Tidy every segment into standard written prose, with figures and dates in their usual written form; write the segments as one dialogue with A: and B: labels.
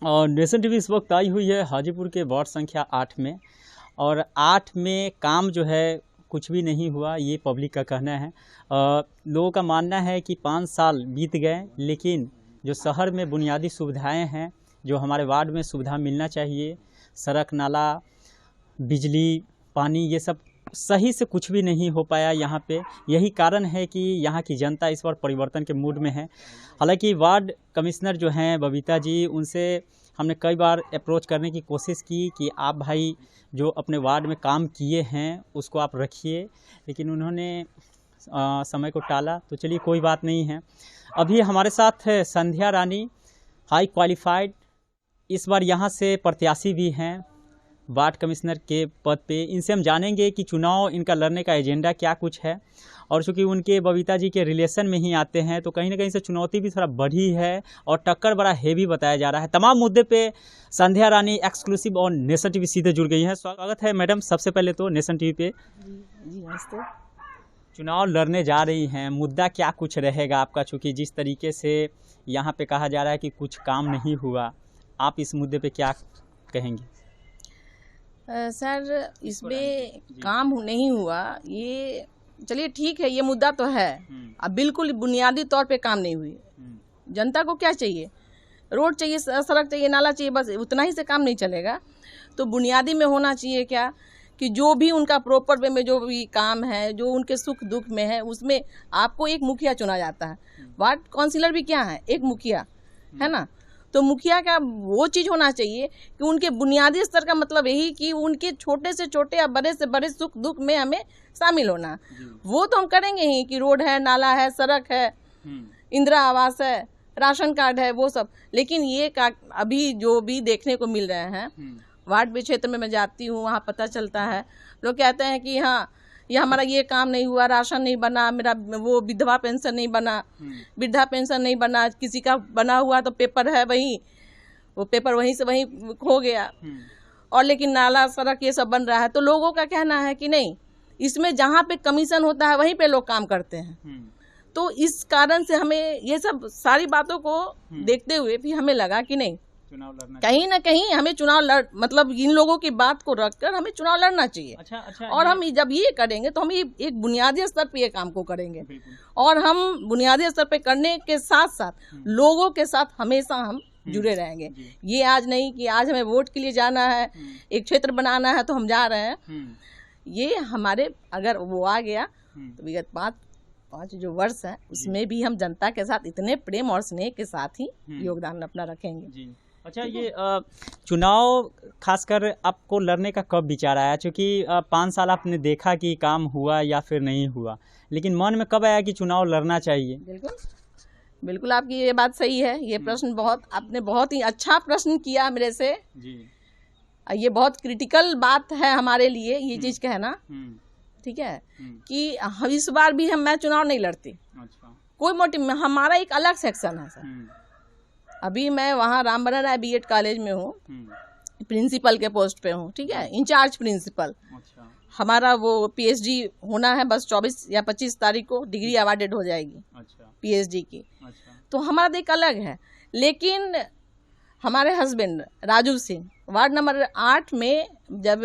A: और nation TV इस वक्त आई हुई है हाजीपुर के वार्ड संख्या 8 में, और 8 में काम जो है कुछ भी नहीं हुआ, ये पब्लिक का कहना है। लोगों का मानना है कि 5 साल बीत गए, लेकिन जो शहर में बुनियादी सुविधाएं हैं, जो हमारे वार्ड में सुविधा मिलना चाहिए, सड़क, नाला, बिजली, पानी, ये सब सही से कुछ भी नहीं हो पाया यहाँ पे। यही कारण है कि यहाँ की जनता इस बार परिवर्तन के मूड में है। हालांकि वार्ड कमिश्नर जो हैं बबीता जी, उनसे हमने कई बार अप्रोच करने की कोशिश की कि आप भाई जो अपने वार्ड में काम किए हैं उसको आप रखिए, लेकिन उन्होंने समय को टाला। तो चलिए कोई बात नहीं है। अभी हमारे साथ है संध्या रानी, हाई क्वालिफाइड, इस बार यहाँ से प्रत्याशी भी हैं वार्ड कमिश्नर के पद पे। इनसे हम जानेंगे कि चुनाव इनका लड़ने का एजेंडा क्या कुछ है, और चूँकि उनके बबीता जी के रिलेशन में ही आते हैं तो कहीं ना कहीं से चुनौती भी थोड़ा बढ़ी है और टक्कर बड़ा हेवी बताया जा रहा है। तमाम मुद्दे पे संध्या रानी एक्सक्लूसिव और नेशन टीवी सीधे जुड़ गई हैं। स्वागत है मैडम, सबसे पहले तो नेशन टीवी पे।
B: जी नमस्ते।
A: चुनाव लड़ने जा रही हैं, मुद्दा क्या कुछ रहेगा आपका, चूँकि जिस तरीके से यहाँ पे कहा जा रहा है कि कुछ काम नहीं हुआ, आप इस मुद्दे पे क्या कहेंगे?
B: सर, इसमें काम नहीं हुआ, ये चलिए ठीक है, ये मुद्दा तो है। अब बिल्कुल बुनियादी तौर पे काम नहीं हुई। जनता को क्या चाहिए? रोड चाहिए, सड़क चाहिए, नाला चाहिए, बस उतना ही से काम नहीं चलेगा। तो बुनियादी में होना चाहिए क्या कि जो भी उनका प्रॉपर वे में जो भी काम है, जो उनके सुख दुख में है, उसमें आपको एक मुखिया चुना जाता है। वार्ड काउंसिलर भी क्या है? एक मुखिया है ना। तो मुखिया का वो चीज़ होना चाहिए कि उनके बुनियादी स्तर का मतलब यही कि उनके छोटे से छोटे या बड़े से बड़े सुख दुख में हमें शामिल होना। वो तो हम करेंगे ही कि रोड है, नाला है, सड़क है, इंदिरा आवास है, राशन कार्ड है, वो सब। लेकिन ये अभी जो भी देखने को मिल रहे हैं वार्ड के क्षेत्र में मैं जाती हूँ, वहाँ पता चलता है, लोग कहते हैं कि हाँ ये हमारा ये काम नहीं हुआ, राशन नहीं बना, मेरा वो विधवा पेंशन नहीं बना, वृद्धा पेंशन नहीं बना, किसी का बना हुआ तो पेपर है वहीं, वो पेपर वहीं से वहीं खो गया, और लेकिन नाला सड़क ये सब बन रहा है। तो लोगों का कहना है कि नहीं, इसमें जहाँ पे कमीशन होता है वहीं पे लोग काम करते हैं। तो इस कारण से हमें ये सब सारी बातों को देखते हुए भी हमें लगा कि नहीं, कहीं ना कहीं हमें चुनाव मतलब इन लोगों की बात को रखकर हमें चुनाव लड़ना चाहिए। अच्छा, और हम जब ये करेंगे तो हम एक बुनियादी स्तर पे ये काम को करेंगे, और हम बुनियादी स्तर पे करने के साथ साथ लोगों के साथ हमेशा हम जुड़े रहेंगे। ये आज नहीं कि आज हमें वोट के लिए जाना है, एक क्षेत्र बनाना है तो हम जा रहे हैं। ये हमारे अगर वो आ गया तो विगत पाँच जो वर्ष है उसमें भी हम जनता के साथ इतने प्रेम और स्नेह के साथ ही योगदान अपना रखेंगे।
A: अच्छा, ये चुनाव खासकर आपको लड़ने का कब विचार आया? क्योंकि 5 साल आपने देखा कि काम हुआ या फिर नहीं हुआ, लेकिन मन में कब आया कि चुनाव लड़ना चाहिए?
B: बिल्कुल बिल्कुल, आपकी ये बात सही है। ये प्रश्न आपने बहुत ही अच्छा प्रश्न किया मेरे से जी। ये बहुत क्रिटिकल बात है हमारे लिए ये चीज़ कहना, ठीक है, कि इस बार भी मैं चुनाव नहीं लड़ती। अच्छा। कोई मोटिव, हमारा एक अलग सेक्शन है सर। अभी मैं वहाँ रामबन राय बीएड कॉलेज में हूँ, प्रिंसिपल के पोस्ट पे हूँ, ठीक है, इंचार्ज प्रिंसिपल। अच्छा। हमारा वो पीएचडी होना है, बस 24 या 25 तारीख को डिग्री अवार्डेड हो जाएगी। अच्छा। पीएचडी की। अच्छा। तो हमारा देख अलग है। लेकिन हमारे husband Raju Singh ward number 8 में जब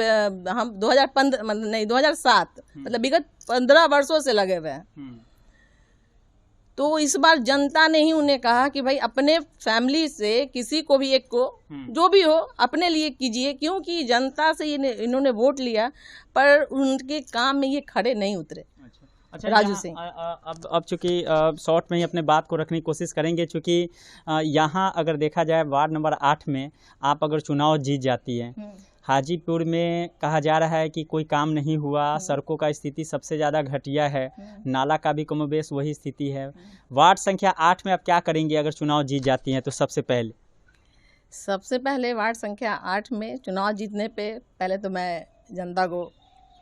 B: हम 2007 मतलब विगत 15 वर्षों से लगे हुए हैं, तो इस बार जनता ने ही उन्हें कहा कि भाई अपने फैमिली से किसी को भी एक को जो भी हो अपने लिए कीजिए, क्योंकि जनता से इन्होंने वोट लिया पर उनके काम में ये खड़े नहीं उतरे। अच्छा, राजू सिंह।
A: अब चूंकि शॉर्ट में ही अपने बात को रखने की कोशिश करेंगे, चूंकि यहाँ अगर देखा जाए वार्ड नंबर 8 में आप अगर चुनाव जीत जाती है, हाजीपुर में कहा जा रहा है कि कोई काम नहीं हुआ, सड़कों का स्थिति सबसे ज़्यादा घटिया है, नाला का भी कमोबेश वही स्थिति है। वार्ड संख्या 8 में आप क्या करेंगे अगर चुनाव जीत जाती हैं? तो
B: सबसे पहले वार्ड संख्या 8 में चुनाव जीतने पे पहले तो मैं जनता को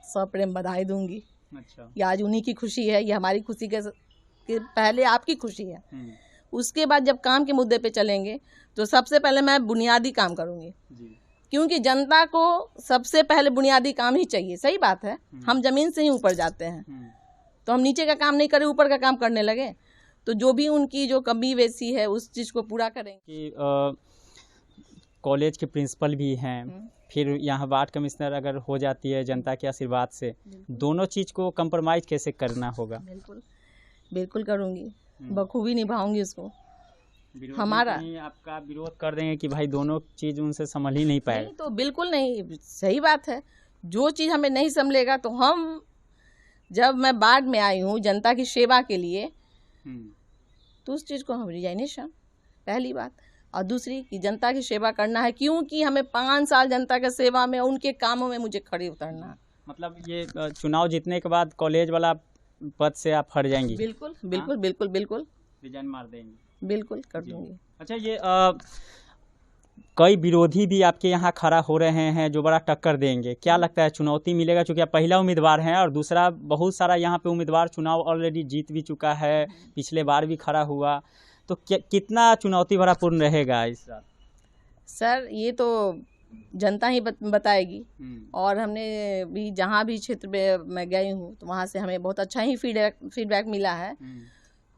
B: सप्रेम बधाई दूंगी। अच्छा। ये आज उन्हीं की खुशी है, ये हमारी खुशी के पहले आपकी खुशी है। उसके बाद जब काम के मुद्दे पे चलेंगे तो सबसे पहले मैं बुनियादी काम करूंगी जी। क्योंकि जनता को सबसे पहले बुनियादी काम ही चाहिए। सही बात है, हम जमीन से ही ऊपर जाते हैं, तो हम नीचे का काम नहीं करें, ऊपर का काम करने लगे तो जो भी उनकी जो कमी वेसी है उस चीज़ को पूरा करेंगे।
A: कॉलेज के प्रिंसिपल भी हैं, फिर यहाँ वार्ड कमिश्नर अगर हो जाती है जनता के आशीर्वाद से, दोनों चीज़ को कंप्रोमाइज़ कैसे करना होगा?
B: बिल्कुल बिल्कुल करूँगी, बखूबी निभाऊंगी उसको। हमारा
A: आपका विरोध कर देंगे कि भाई दोनों चीज़ उनसे संभल ही नहीं पाए?
B: नहीं, तो बिल्कुल नहीं, सही बात है। जो चीज़ हमें नहीं संभलेगा तो हम, जब मैं वार्ड में आई हूँ जनता की सेवा के लिए, तो उस चीज़ को हम रिजाइनेशन, पहली बात। और दूसरी कि जनता की सेवा करना है, क्योंकि हमें 5 साल जनता की सेवा में, उनके कामों में मुझे खड़े उतरना है।
A: मतलब ये चुनाव जीतने के बाद कॉलेज वाला पद से आप हट जाएंगी?
B: बिल्कुल बिल्कुल बिल्कुल बिल्कुल
A: रिजाइन मार देंगी?
B: बिल्कुल कर दूंगी।
A: अच्छा, ये कई विरोधी भी आपके यहाँ खड़ा हो रहे हैं जो बड़ा टक्कर देंगे, क्या लगता है चुनौती मिलेगा? चूँकि आप पहला उम्मीदवार हैं और दूसरा बहुत सारा यहाँ पे उम्मीदवार चुनाव ऑलरेडी जीत भी चुका है, पिछले बार भी खड़ा हुआ, तो कितना चुनौती भरा पूर्ण रहेगा इस बार?
B: सर ये तो जनता ही बताएगी। और हमने भी जहाँ भी क्षेत्र में मैं गई हूँ तो वहाँ से हमें बहुत अच्छा ही फीडबैक मिला है।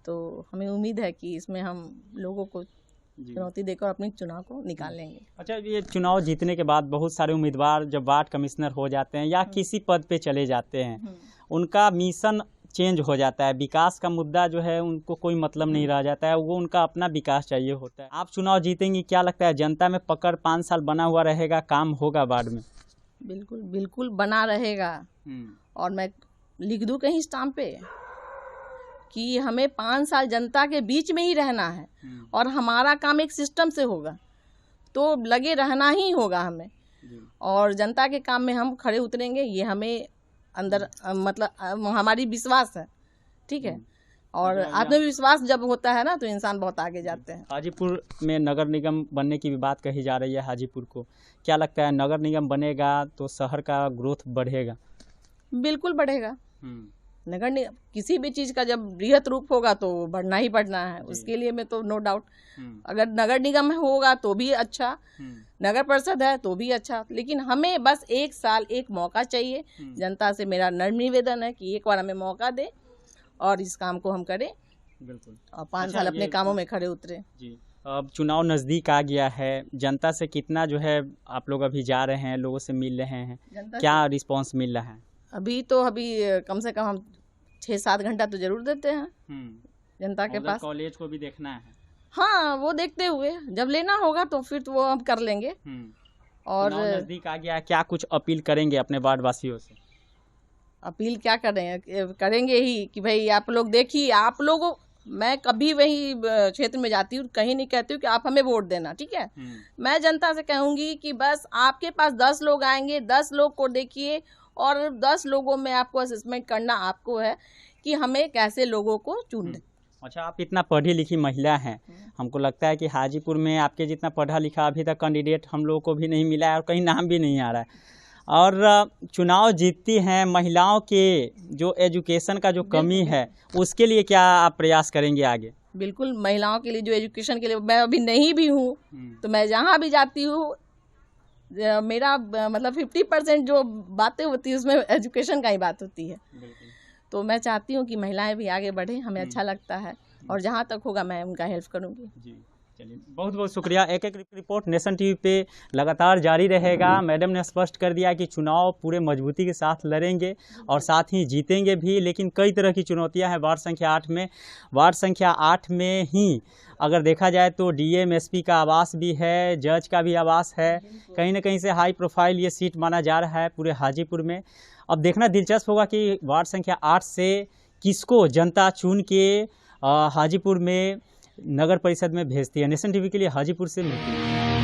B: तो हमें उम्मीद है कि इसमें हम लोगों को चुनौती देकर अपने चुनाव को निकाल लेंगे।
A: अच्छा, ये चुनाव जीतने के बाद बहुत सारे उम्मीदवार जब वार्ड कमिश्नर हो जाते हैं या किसी पद पे चले जाते हैं, उनका मिशन चेंज हो जाता है, विकास का मुद्दा जो है उनको कोई मतलब नहीं रह जाता है, वो उनका अपना विकास चाहिए होता है। आप चुनाव जीतेंगी, क्या लगता है जनता में पकड़ 5 साल बना हुआ रहेगा, काम होगा वार्ड में?
B: बिल्कुल बिल्कुल बना रहेगा। और मैं लिख दूं कहीं स्टाम्प पे कि हमें 5 साल जनता के बीच में ही रहना है और हमारा काम एक सिस्टम से होगा, तो लगे रहना ही होगा हमें, और जनता के काम में हम खड़े उतरेंगे, ये हमें अंदर मतलब हमारी विश्वास है, ठीक है। और आत्मविश्वास जब होता है ना तो इंसान बहुत आगे जाते हैं।
A: हाजीपुर में नगर निगम बनने की भी बात कही जा रही है, हाजीपुर को क्या लगता है नगर निगम बनेगा तो शहर का ग्रोथ बढ़ेगा?
B: बिल्कुल बढ़ेगा। नगर निगम किसी भी चीज़ का जब बृहत रूप होगा तो बढ़ना ही बढ़ना है, उसके लिए में तो नो डाउट। अगर नगर निगम होगा तो भी अच्छा, नगर परिषद है तो भी अच्छा, लेकिन हमें बस 1 साल एक मौका चाहिए। जनता से मेरा नम्र निवेदन है कि एक बार हमें मौका दे और इस काम को हम करें।
A: बिल्कुल।
B: और 5 साल अपने कामों में खड़े उतरे।
A: जी, अब चुनाव नज़दीक आ गया है, जनता से कितना जो है आप लोग अभी जा रहे हैं, लोगों से मिल रहे हैं, क्या रिस्पॉन्स मिल रहा है?
B: अभी कम से कम हम 6-7 घंटा तो जरूर देते हैं जनता के पास।
A: कॉलेज को भी देखना है?
B: हाँ, वो देखते हुए जब लेना होगा तो फिर तो वो हम कर लेंगे। और
A: नजदीक आ गया, क्या कुछ अपील करेंगे अपने वार्ड वासियों से?
B: अपील क्या करेंगे ही कि भाई आप लोग देखिए, आप लोगों, मैं कभी वही क्षेत्र में जाती हूँ, कहीं नहीं कहती हूँ कि आप हमें वोट देना, ठीक है। मैं जनता से कहूँगी कि बस आपके पास 10 लोग आएंगे, 10 लोग को देखिए और 10 लोगों में आपको असेसमेंट करना आपको है कि हमें कैसे लोगों को चुनना।
A: अच्छा, आप इतना पढ़ी लिखी महिला हैं, हमको लगता है कि हाजीपुर में आपके जितना पढ़ा लिखा अभी तक कैंडिडेट हम लोगों को भी नहीं मिला है और कहीं नाम भी नहीं आ रहा है, और चुनाव जीतती हैं महिलाओं के जो एजुकेशन का जो कमी है उसके लिए क्या आप प्रयास करेंगे आगे?
B: बिल्कुल, महिलाओं के लिए जो एजुकेशन के लिए मैं अभी नहीं भी हूँ, तो मैं जहाँ भी जाती हूँ मेरा मतलब 50% जो बातें होती है उसमें एजुकेशन का ही बात होती है। तो मैं चाहती हूँ कि महिलाएं भी आगे बढ़ें, हमें अच्छा लगता है और जहाँ तक होगा मैं उनका हेल्प करूँगी।
A: जी, चलिए, बहुत बहुत शुक्रिया। एक रिपोर्ट नेशन टीवी पे लगातार जारी रहेगा। मैडम ने स्पष्ट कर दिया कि चुनाव पूरे मजबूती के साथ लड़ेंगे और साथ ही जीतेंगे भी, लेकिन कई तरह की चुनौतियां हैं वार्ड संख्या 8 में। वार्ड संख्या 8 में ही अगर देखा जाए तो डीएम एसपी का आवास भी है, जज का भी आवास है, कहीं ना कहीं से हाई प्रोफाइल ये सीट माना जा रहा है पूरे हाजीपुर में। अब देखना दिलचस्प होगा कि वार्ड संख्या 8 से किसको जनता चुन के हाजीपुर में नगर परिषद में भेजती है। नेशन टीवी के लिए हाजीपुर से मिलती है।